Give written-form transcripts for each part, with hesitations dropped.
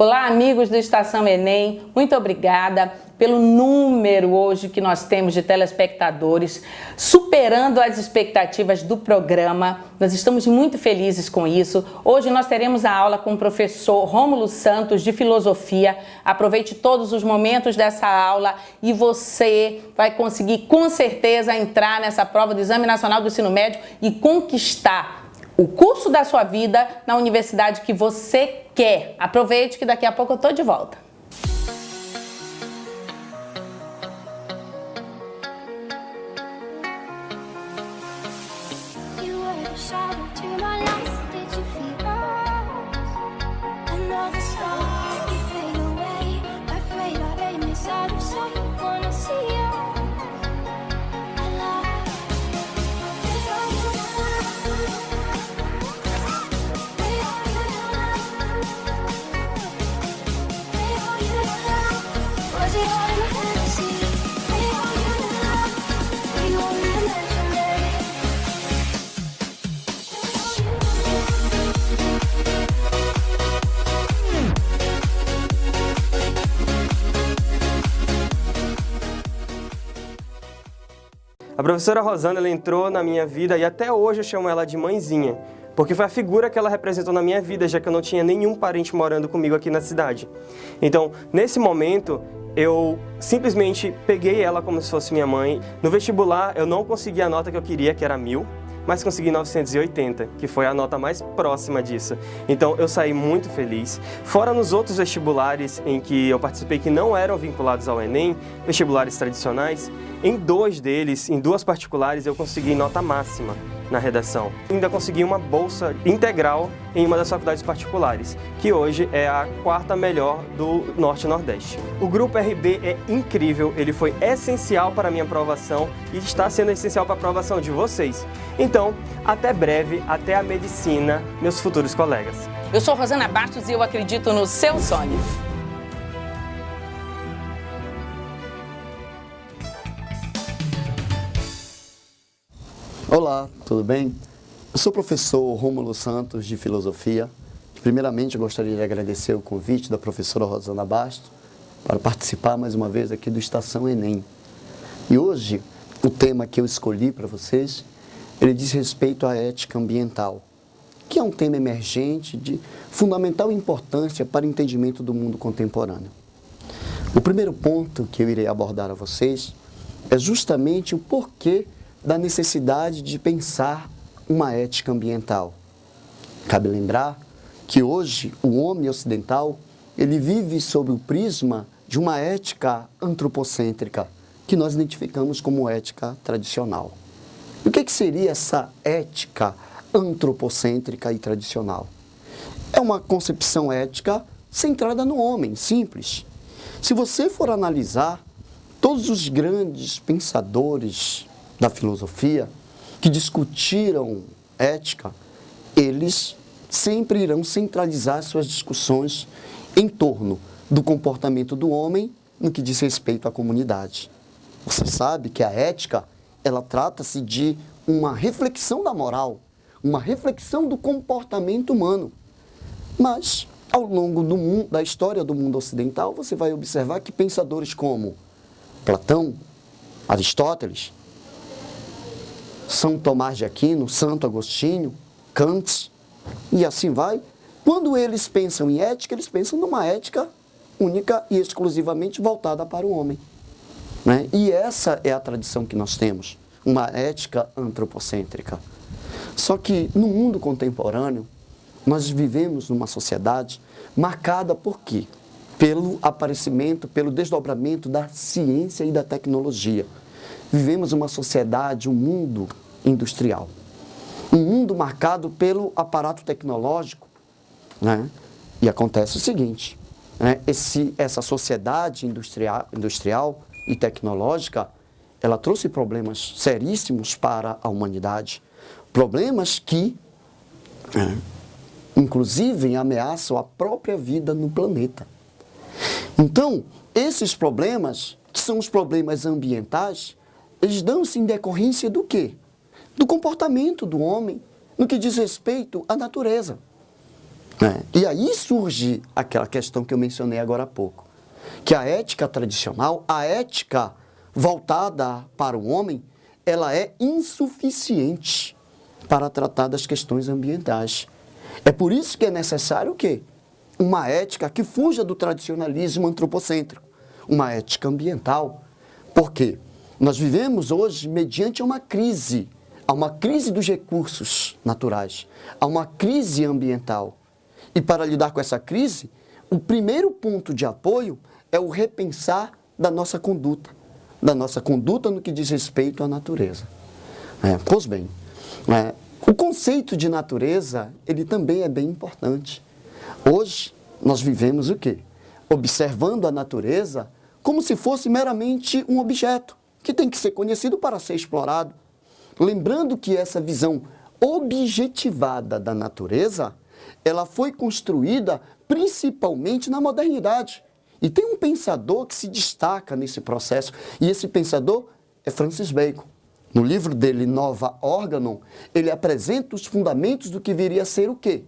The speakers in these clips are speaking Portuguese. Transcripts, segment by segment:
Olá, amigos do Estação Enem, muito obrigada pelo número hoje que nós temos de telespectadores, superando as expectativas do programa. Nós estamos muito felizes com isso. Hoje nós teremos a aula com o professor Rômulo Santos, de Filosofia. Aproveite todos os momentos dessa aula e você vai conseguir, com certeza, entrar nessa prova do Exame Nacional do Ensino Médio e conquistar o curso da sua vida na universidade que você quer. Aproveite que daqui a pouco eu estou de volta. A professora Rosana, ela entrou na minha vida e até hoje eu chamo ela de mãezinha, porque foi a figura que ela representou na minha vida, já que eu não tinha nenhum parente morando comigo aqui na cidade. Então, nesse momento, eu simplesmente peguei ela como se fosse minha mãe. No vestibular, eu não consegui a nota que eu queria, que era 1000, mas consegui 980, que foi a nota mais próxima disso. Então eu saí muito feliz. Fora nos outros vestibulares em que eu participei que não eram vinculados ao Enem, vestibulares tradicionais, em 2 deles, em 2 particulares, eu consegui nota máxima na redação. Ainda consegui uma bolsa integral em uma das faculdades particulares, que hoje é a 4ª melhor do Norte e Nordeste. O Grupo RB é incrível, ele foi essencial para a minha aprovação e está sendo essencial para a aprovação de vocês. Então, até breve, até a medicina, meus futuros colegas. Eu sou Rosana Bastos e eu acredito no seu sonho. Olá, tudo bem? Eu sou o professor Rômulo Santos, de Filosofia. Primeiramente, eu gostaria de agradecer o convite da professora Rosana Bastos para participar mais uma vez aqui do Estação Enem. E hoje, o tema que eu escolhi para vocês, ele diz respeito à ética ambiental, que é um tema emergente de fundamental importância para o entendimento do mundo contemporâneo. O primeiro ponto que eu irei abordar a vocês é justamente o porquê da necessidade de pensar uma ética ambiental. Cabe lembrar que hoje o homem ocidental ele vive sob o prisma de uma ética antropocêntrica, que nós identificamos como ética tradicional. E o que seria essa ética antropocêntrica e tradicional? É uma concepção ética centrada no homem, simples. Se você for analisar todos os grandes pensadores da filosofia que discutiram ética, eles sempre irão centralizar suas discussões em torno do comportamento do homem no que diz respeito à comunidade. Você sabe que a ética, ela trata-se de uma reflexão da moral, uma reflexão do comportamento humano. Mas, ao longo da história do mundo ocidental, você vai observar que pensadores como Platão, Aristóteles, São Tomás de Aquino, Santo Agostinho, Kant, e assim vai. Quando eles pensam em ética, eles pensam numa ética única e exclusivamente voltada para o homem, né? E essa é a tradição que nós temos, uma ética antropocêntrica. Só que no mundo contemporâneo, nós vivemos numa sociedade marcada por quê? Pelo aparecimento, pelo desdobramento da ciência e da tecnologia. Vivemos uma sociedade, um mundo industrial. Um mundo marcado pelo aparato tecnológico, né? E acontece o seguinte, né? Essa sociedade industrial e tecnológica, ela trouxe problemas seríssimos para a humanidade. Problemas que, inclusive, ameaçam a própria vida no planeta. Então, esses problemas, que são os problemas ambientais, eles dão-se em decorrência do quê? Do comportamento do homem no que diz respeito à natureza. né? E aí surge aquela questão que eu mencionei agora há pouco, que a ética tradicional, a ética voltada para o homem, ela é insuficiente para tratar das questões ambientais. É por isso que é necessário o quê? Uma ética que fuja do tradicionalismo antropocêntrico, uma ética ambiental. Por quê? Nós vivemos hoje mediante uma crise, há uma crise dos recursos naturais, há uma crise ambiental. E para lidar com essa crise, o primeiro ponto de apoio é o repensar da nossa conduta no que diz respeito à natureza. Pois bem, o conceito de natureza, ele também é bem importante. Hoje, nós vivemos o quê? Observando a natureza como se fosse meramente um objeto, que tem que ser conhecido para ser explorado. Lembrando que essa visão objetivada da natureza, ela foi construída principalmente na modernidade. E tem um pensador que se destaca nesse processo, e esse pensador é Francis Bacon. No livro dele, Nova Organon, ele apresenta os fundamentos do que viria a ser o quê?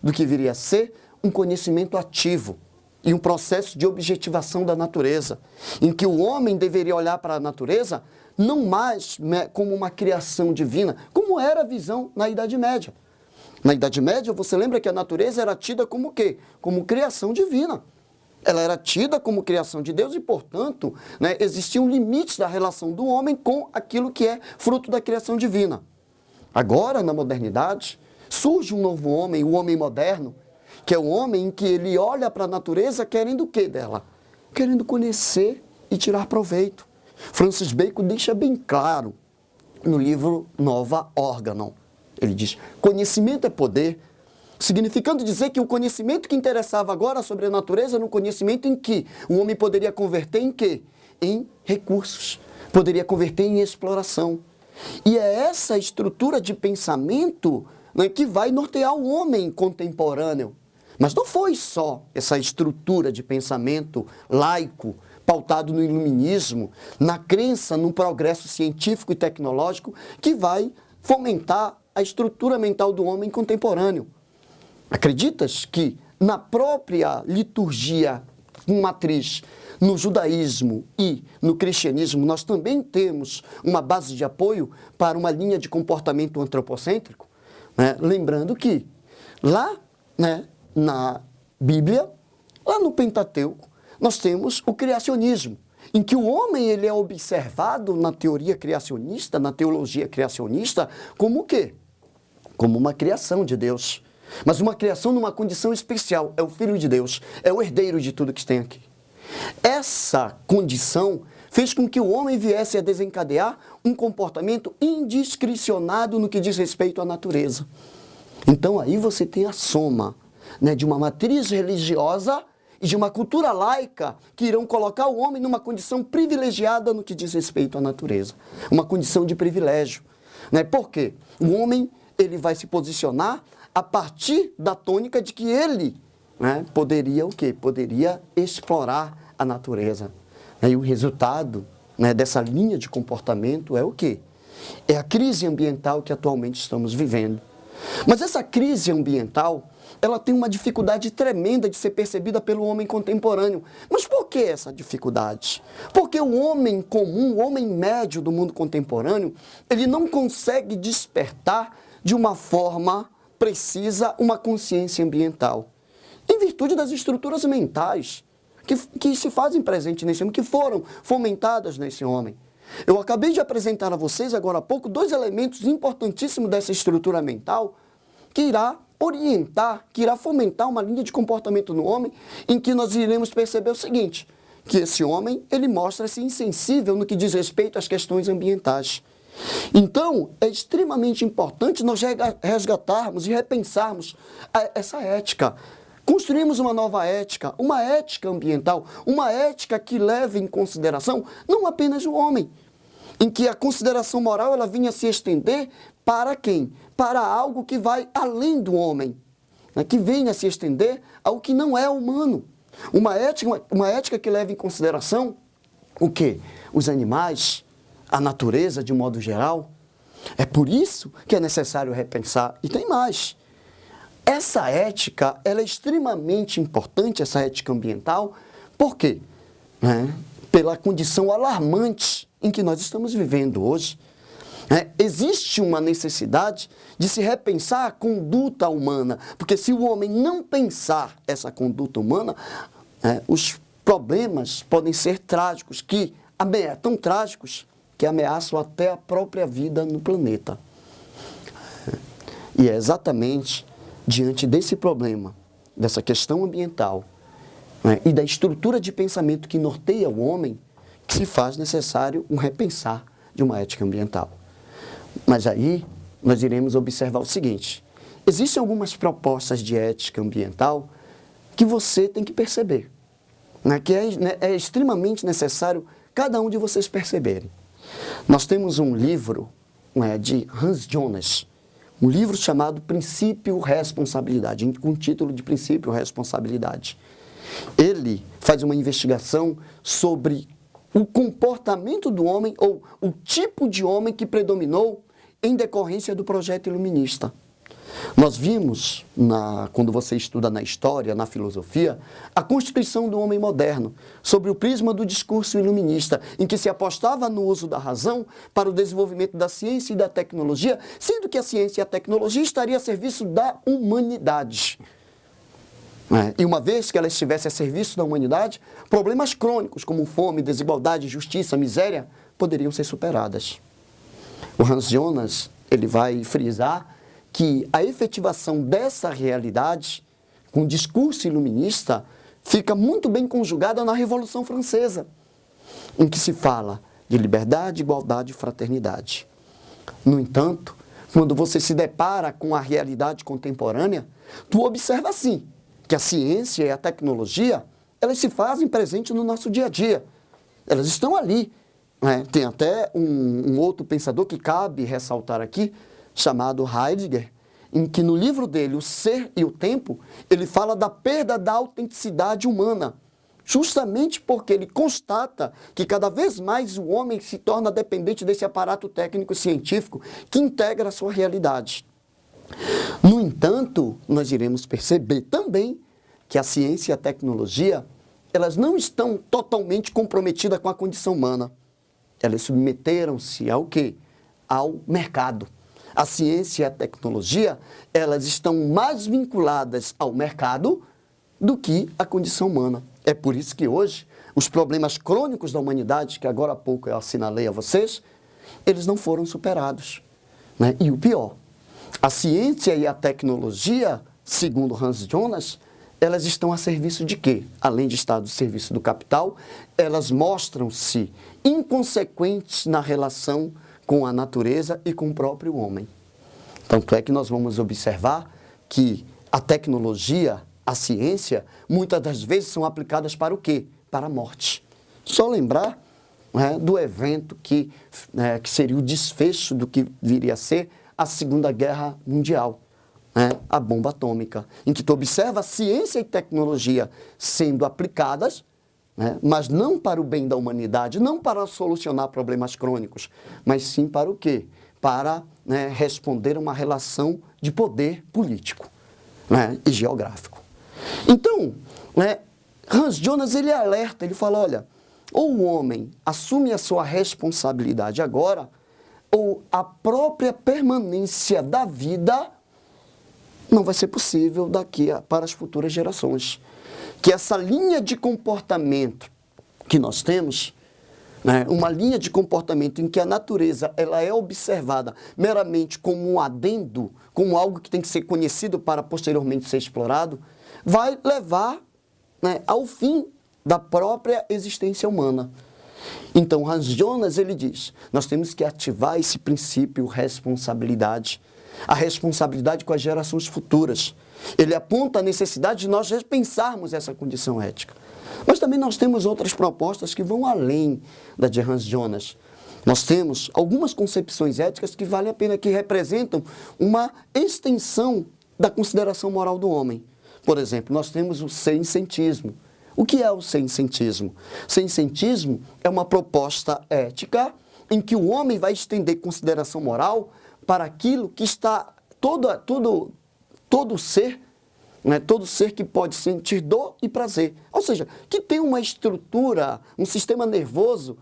Do que viria a ser um conhecimento ativo e um processo de objetivação da natureza, em que o homem deveria olhar para a natureza não mais como uma criação divina, como era a visão na Idade Média. Na Idade Média, você lembra que a natureza era tida como o quê? Como criação divina. Ela era tida como criação de Deus e, portanto, existiam limites da relação do homem com aquilo que é fruto da criação divina. Agora, na modernidade, surge um novo homem, o homem moderno, que é o homem em que ele olha para a natureza querendo o quê dela? Querendo conhecer e tirar proveito. Francis Bacon deixa bem claro no livro Nova Organon. Ele diz, conhecimento é poder, significando dizer que o conhecimento que interessava agora sobre a natureza era um conhecimento em que o homem poderia converter em quê? Em recursos, poderia converter em exploração. E é essa estrutura de pensamento que vai nortear o homem contemporâneo. Mas não foi só essa estrutura de pensamento laico, pautado no iluminismo, na crença no progresso científico e tecnológico, que vai fomentar a estrutura mental do homem contemporâneo. Acreditas que na própria liturgia com matriz no judaísmo e no cristianismo nós também temos uma base de apoio para uma linha de comportamento antropocêntrico? Lembrando que lá na Bíblia, lá no Pentateuco, nós temos o criacionismo, em que o homem ele é observado na teoria criacionista, na teologia criacionista, como o quê? Como uma criação de Deus. Mas uma criação numa condição especial, é o Filho de Deus, é o herdeiro de tudo que tem aqui. Essa condição fez com que o homem viesse a desencadear um comportamento indiscricionado no que diz respeito à natureza. Então aí você tem a soma de uma matriz religiosa e de uma cultura laica que irão colocar o homem numa condição privilegiada no que diz respeito à natureza. Uma condição de privilégio. Por quê? O homem ele vai se posicionar a partir da tônica de que ele poderia o quê? Poderia explorar a natureza. E o resultado dessa linha de comportamento é o quê? É a crise ambiental que atualmente estamos vivendo. Mas essa crise ambiental, ela tem uma dificuldade tremenda de ser percebida pelo homem contemporâneo. Mas por que essa dificuldade? Porque o homem comum, o homem médio do mundo contemporâneo, ele não consegue despertar de uma forma precisa uma consciência ambiental, em virtude das estruturas mentais que se fazem presente nesse homem, que foram fomentadas nesse homem. Eu acabei de apresentar a vocês, agora há pouco, dois elementos importantíssimos dessa estrutura mental que irá orientar, que irá fomentar uma linha de comportamento no homem em que nós iremos perceber o seguinte, que esse homem, ele mostra-se insensível no que diz respeito às questões ambientais. Então, é extremamente importante nós resgatarmos e repensarmos essa ética. Construímos uma nova ética, uma ética ambiental, uma ética que leve em consideração não apenas o homem, em que a consideração moral ela vinha se estender para quem? Para algo que vai além do homem, que venha se estender ao que não é humano. Uma ética que leva em consideração o quê? Os animais, a natureza de modo geral. É por isso que é necessário repensar. E tem mais. Essa ética, ela é extremamente importante, essa ética ambiental. Por quê? Pela condição alarmante em que nós estamos vivendo hoje. Existe uma necessidade de se repensar a conduta humana, porque se o homem não pensar essa conduta humana, os problemas podem ser trágicos, tão trágicos que ameaçam até a própria vida no planeta. E é exatamente diante desse problema, dessa questão ambiental, e da estrutura de pensamento que norteia o homem, que se faz necessário um repensar de uma ética ambiental. Mas aí nós iremos observar o seguinte: existem algumas propostas de ética ambiental que você tem que perceber, que é extremamente necessário cada um de vocês perceberem. Nós temos um livro de Hans Jonas, um livro chamado Princípio Responsabilidade, com o título de Princípio Responsabilidade. Ele faz uma investigação sobre o comportamento do homem, ou o tipo de homem que predominou em decorrência do projeto iluminista. Nós vimos, quando você estuda na história, na filosofia, a constituição do homem moderno, sobre o prisma do discurso iluminista, em que se apostava no uso da razão para o desenvolvimento da ciência e da tecnologia, sendo que a ciência e a tecnologia estariam a serviço da humanidade. E uma vez que ela estivesse a serviço da humanidade, problemas crônicos como fome, desigualdade, injustiça, miséria, poderiam ser superadas. O Hans Jonas, ele vai frisar que a efetivação dessa realidade, com o discurso iluminista, fica muito bem conjugada na Revolução Francesa, em que se fala de liberdade, igualdade e fraternidade. No entanto, quando você se depara com a realidade contemporânea, tu observa assim, que a ciência e a tecnologia, elas se fazem presente no nosso dia a dia. Elas estão ali. Tem até um outro pensador que cabe ressaltar aqui, chamado Heidegger, em que no livro dele, O Ser e o Tempo, ele fala da perda da autenticidade humana, justamente porque ele constata que cada vez mais o homem se torna dependente desse aparato técnico-científico que integra a sua realidade. No entanto, nós iremos perceber também que a ciência e a tecnologia, elas não estão totalmente comprometidas com a condição humana. Elas submeteram-se ao quê? Ao mercado. A ciência e a tecnologia, elas estão mais vinculadas ao mercado do que à condição humana. É por isso que hoje, os problemas crônicos da humanidade, que agora há pouco eu assinalei a vocês, eles não foram superados. E o pior, a ciência e a tecnologia, segundo Hans Jonas, elas estão a serviço de quê? Além de estar do serviço do capital, elas mostram-se inconsequentes na relação com a natureza e com o próprio homem. Tanto é que nós vamos observar que a tecnologia, a ciência, muitas das vezes são aplicadas para o quê? Para a morte. Só lembrar do evento que seria o desfecho do que viria a ser a Segunda Guerra Mundial. A bomba atômica, em que tu observa a ciência e tecnologia sendo aplicadas, mas não para o bem da humanidade, não para solucionar problemas crônicos, mas sim para o quê? Para responder a uma relação de poder político e geográfico. Então, Hans Jonas, ele alerta, ele fala, olha, ou o homem assume a sua responsabilidade agora, ou a própria permanência da vida não vai ser possível para as futuras gerações. Que essa linha de comportamento que nós temos, uma linha de comportamento em que a natureza ela é observada meramente como um adendo, como algo que tem que ser conhecido para posteriormente ser explorado, vai levar ao fim da própria existência humana. Então, Hans Jonas, ele diz, nós temos que ativar esse princípio responsabilidade, a responsabilidade com as gerações futuras. Ele aponta a necessidade de nós repensarmos essa condição ética. Mas também nós temos outras propostas que vão além da de Hans Jonas. Nós temos algumas concepções éticas que valem a pena, que representam uma extensão da consideração moral do homem. Por exemplo, nós temos o seiscentismo. O que é o seiscentismo? Seiscentismo é uma proposta ética em que o homem vai estender consideração moral para aquilo que está todo ser, né, todo ser que pode sentir dor e prazer. Ou seja, que tem uma estrutura, um sistema nervoso,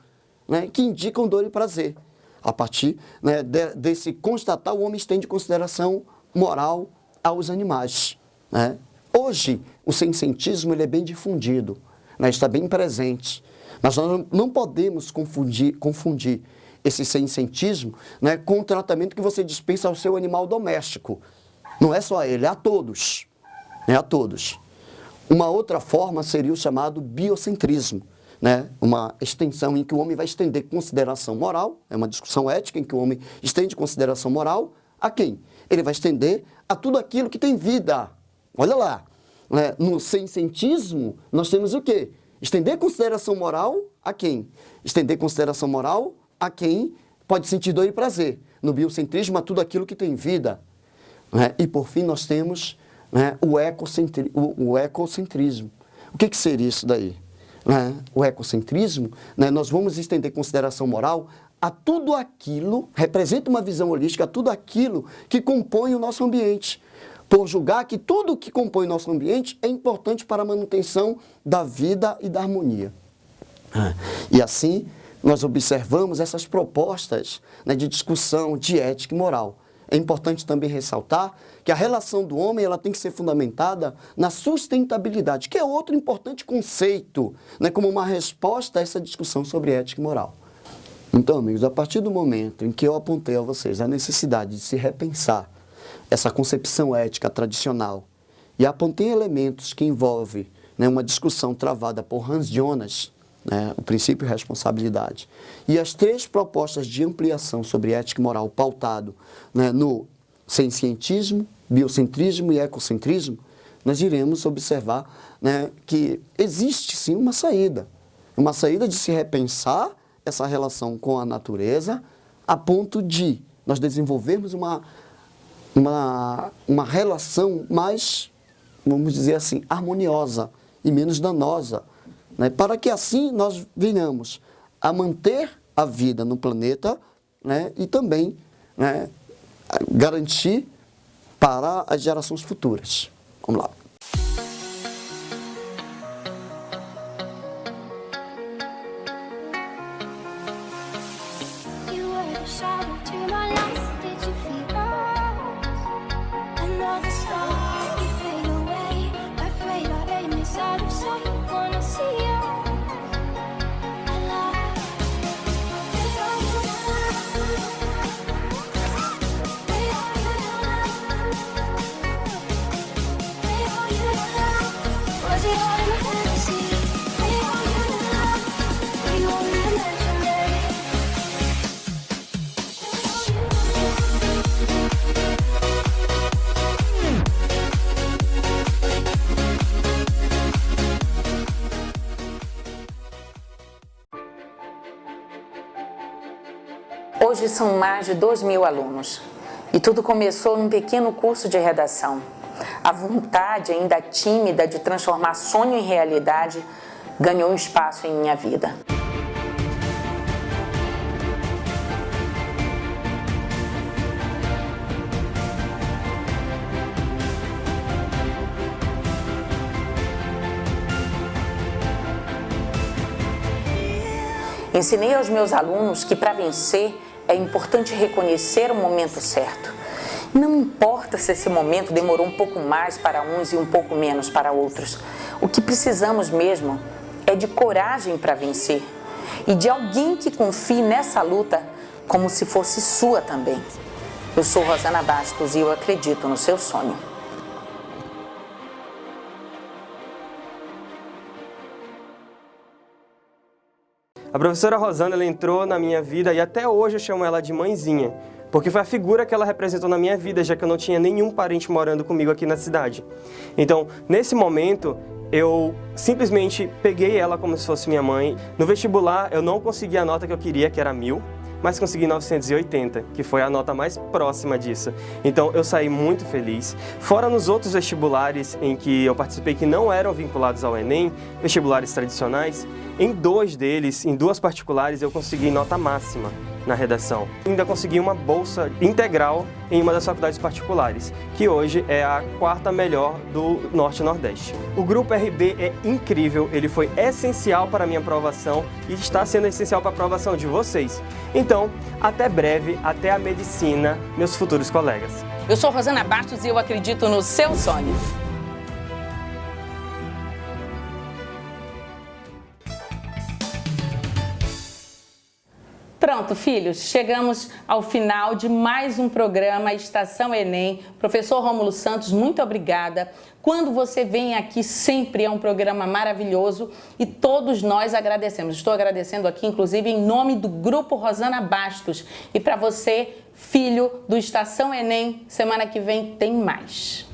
né, que indicam dor e prazer. A partir, né, desse constatar, o homem estende consideração moral aos animais, né? Hoje, o sencientismo ele é bem difundido, né, está bem presente. Mas nós não podemos confundir esse sencientismo, né, com o tratamento que você dispensa ao seu animal doméstico. Não é só a ele, é a todos. É a todos. Uma outra forma seria o chamado biocentrismo, né? Uma extensão em que o homem vai estender consideração moral, é uma discussão ética em que o homem estende consideração moral a quem? Ele vai estender a tudo aquilo que tem vida. Olha lá, né? No sencientismo nós temos o quê? Estender consideração moral a quem? Estender consideração moral a quem pode sentir dor e prazer. No biocentrismo, a tudo aquilo que tem vida. Né? E por fim nós temos, né, o ecocentrismo. O que seria isso daí? Né? O ecocentrismo, né, nós vamos estender consideração moral a tudo aquilo, representa uma visão holística, a tudo aquilo que compõe o nosso ambiente. Por julgar que tudo que compõe o nosso ambiente é importante para a manutenção da vida e da harmonia. E assim, nós observamos essas propostas, né, de discussão de ética e moral. É importante também ressaltar que a relação do homem ela tem que ser fundamentada na sustentabilidade, que é outro importante conceito, né, como uma resposta a essa discussão sobre ética e moral. Então, amigos, a partir do momento em que eu apontei a vocês a necessidade de se repensar essa concepção ética tradicional e apontei elementos que envolvem, né, uma discussão travada por Hans Jonas, né, o princípio e responsabilidade, e as 3 propostas de ampliação sobre ética e moral pautado, né, no sencientismo, biocentrismo e ecocentrismo, nós iremos observar, né, que existe sim uma saída de se repensar essa relação com a natureza a ponto de nós desenvolvermos uma relação mais, vamos dizer assim, harmoniosa e menos danosa, né, para que assim nós venhamos a manter a vida no planeta, né, e também, né, garantir para as gerações futuras. Vamos lá. Hoje são mais de 2.000 alunos e tudo começou num pequeno curso de redação. A vontade, ainda tímida, de transformar sonho em realidade ganhou um espaço em minha vida. Ensinei aos meus alunos que para vencer é importante reconhecer o momento certo. Não importa se esse momento demorou um pouco mais para uns e um pouco menos para outros. O que precisamos mesmo é de coragem para vencer e de alguém que confie nessa luta como se fosse sua também. Eu sou Rosana Bastos e eu acredito no seu sonho. A professora Rosana ela entrou na minha vida e até hoje eu chamo ela de mãezinha, porque foi a figura que ela representou na minha vida, já que eu não tinha nenhum parente morando comigo aqui na cidade. Então, nesse momento, eu simplesmente peguei ela como se fosse minha mãe. No vestibular, eu não consegui a nota que eu queria, que era 1000, mas consegui 980, que foi a nota mais próxima disso. Então, eu saí muito feliz. Fora nos outros vestibulares em que eu participei que não eram vinculados ao Enem, vestibulares tradicionais, em 2 deles, em 2 particulares, eu consegui nota máxima. na redação. Ainda consegui uma bolsa integral em uma das faculdades particulares, que hoje é a 4ª melhor do Norte e Nordeste. O Grupo RB é incrível, ele foi essencial para a minha aprovação e está sendo essencial para a aprovação de vocês. Então, até breve, até a medicina, meus futuros colegas. Eu sou Rosana Bastos e eu acredito no seu sonho. Pronto, filhos, chegamos ao final de mais um programa Estação Enem. Professor Rômulo Santos, muito obrigada. Quando você vem aqui, sempre é um programa maravilhoso e todos nós agradecemos. Estou agradecendo aqui, inclusive, em nome do Grupo Rosana Bastos. E para você, filho do Estação Enem, semana que vem tem mais.